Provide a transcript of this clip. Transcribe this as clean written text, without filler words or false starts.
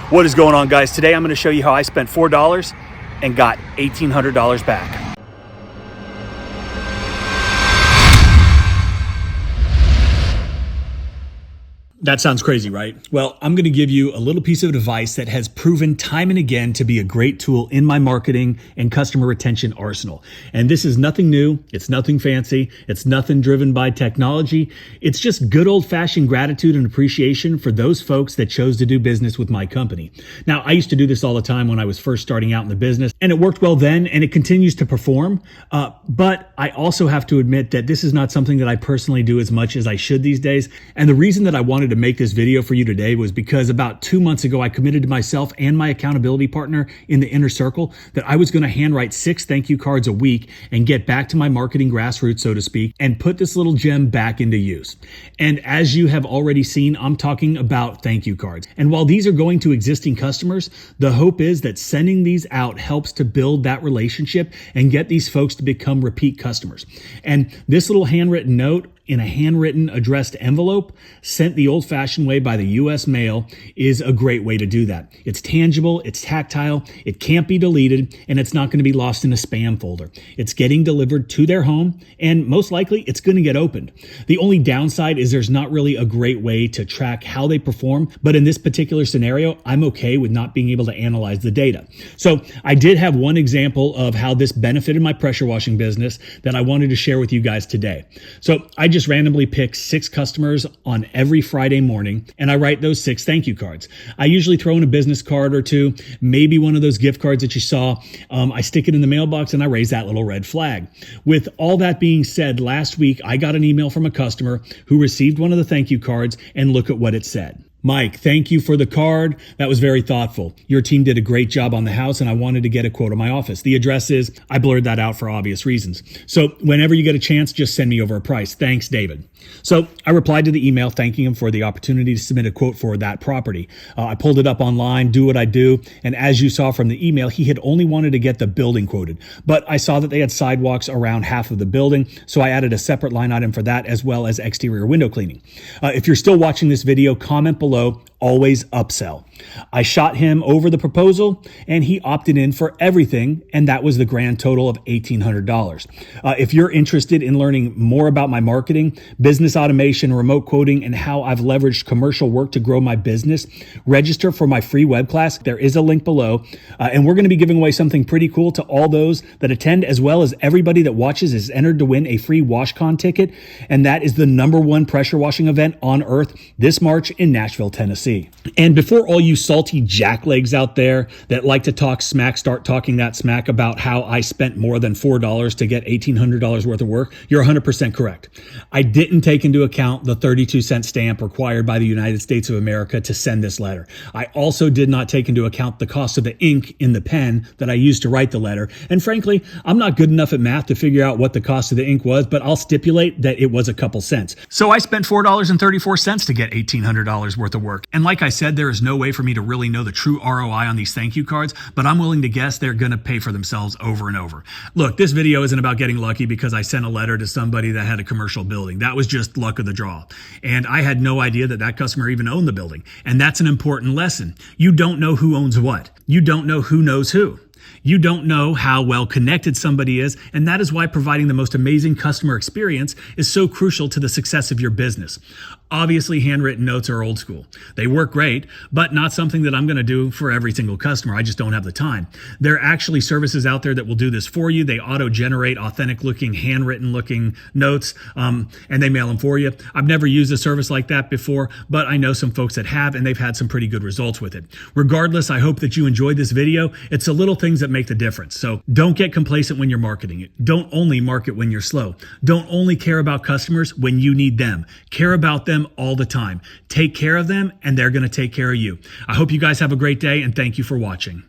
What is going on, guys? Today I'm going to show you how I spent $4 and got $1,800 back. That sounds crazy, right? Well, I'm going to give you a little piece of advice that has proven time and again to be a great tool in my marketing and customer retention arsenal. And this is nothing new. It's nothing fancy. It's nothing driven by technology. It's just good old-fashioned gratitude and appreciation for those folks that chose to do business with my company. Now, I used to do this all the time when I was first starting out in the business, and it worked well then, and it continues to perform. But I also have to admit that this is not something that I personally do as much as I should these days. And the reason that I wanted to make this video for you today was because about 2 months ago, I committed to myself and my accountability partner in the inner circle that I was going to handwrite 6 thank you cards a week and get back to my marketing grassroots, so to speak, and put this little gem back into use. And as you have already seen, I'm talking about thank you cards. And while these are going to existing customers, the hope is that sending these out helps to build that relationship and get these folks to become repeat customers. And this little handwritten note in a handwritten addressed envelope sent the old-fashioned way by the U.S. mail is a great way to do that. It's tangible, it's tactile, it can't be deleted, and it's not going to be lost in a spam folder. It's getting delivered to their home, and most likely it's going to get opened. The only downside is there's not really a great way to track how they perform, but in this particular scenario, I'm okay with not being able to analyze the data. So I did have one example of how this benefited my pressure washing business that I wanted to share with you guys today. So I just randomly pick 6 customers on every Friday morning, and I write those 6 thank you cards. I usually throw in a business card or two, maybe one of those gift cards that you saw. I stick it in the mailbox and I raise that little red flag. With all that being said, last week I got an email from a customer who received one of the thank you cards, and look at what it said. Mike, thank you for the card. That was very thoughtful. Your team did a great job on the house, and I wanted to get a quote on my office. The address is, I blurred that out for obvious reasons. So whenever you get a chance, just send me over a price. Thanks, David. So I replied to the email thanking him for the opportunity to submit a quote for that property. I pulled it up online, do what I do. And as you saw from the email, he had only wanted to get the building quoted. But I saw that they had sidewalks around half of the building, so I added a separate line item for that, as well as exterior window cleaning. If you're still watching this video, comment below. Always upsell. I shot him over the proposal and he opted in for everything, and that was the grand total of $1,800. If you're interested in learning more about my marketing, business automation, remote quoting, and how I've leveraged commercial work to grow my business, register for my free web class. There is a link below, and we're going to be giving away something pretty cool to all those that attend, as well as everybody that watches is entered to win a free WashCon ticket, and that is the #1 pressure washing event on earth this March in Nashville, Tennessee. And before all you salty jacklegs out there that like to talk smack start talking that smack about how I spent more than $4 to get $1,800 worth of work, you're 100% correct. I didn't take into account the 32-cent stamp required by the United States of America to send this letter. I also did not take into account the cost of the ink in the pen that I used to write the letter. And frankly, I'm not good enough at math to figure out what the cost of the ink was, but I'll stipulate that it was a couple cents. So I spent $4.34 to get $1,800 worth of work. And like I said, there is no way for me to really know the true ROI on these thank you cards, but I'm willing to guess they're going to pay for themselves over and over. Look, this video isn't about getting lucky because I sent a letter to somebody that had a commercial building. That was just luck of the draw. And I had no idea that that customer even owned the building. And that's an important lesson. You don't know who owns what. You don't know who knows who. You don't know how well connected somebody is, and that is why providing the most amazing customer experience is so crucial to the success of your business. Obviously, handwritten notes are old school. They work great, but not something that I'm going to do for every single customer. I just don't have the time. There are actually services out there that will do this for you. They auto-generate authentic-looking, handwritten-looking notes, and they mail them for you. I've never used a service like that before, but I know some folks that have, and they've had some pretty good results with it. Regardless, I hope that you enjoyed this video. It's the little things that make the difference. So don't get complacent when you're marketing it. Don't only market when you're slow. Don't only care about customers when you need them. Care about them all the time. Take care of them, and they're going to take care of you. I hope you guys have a great day, and thank you for watching.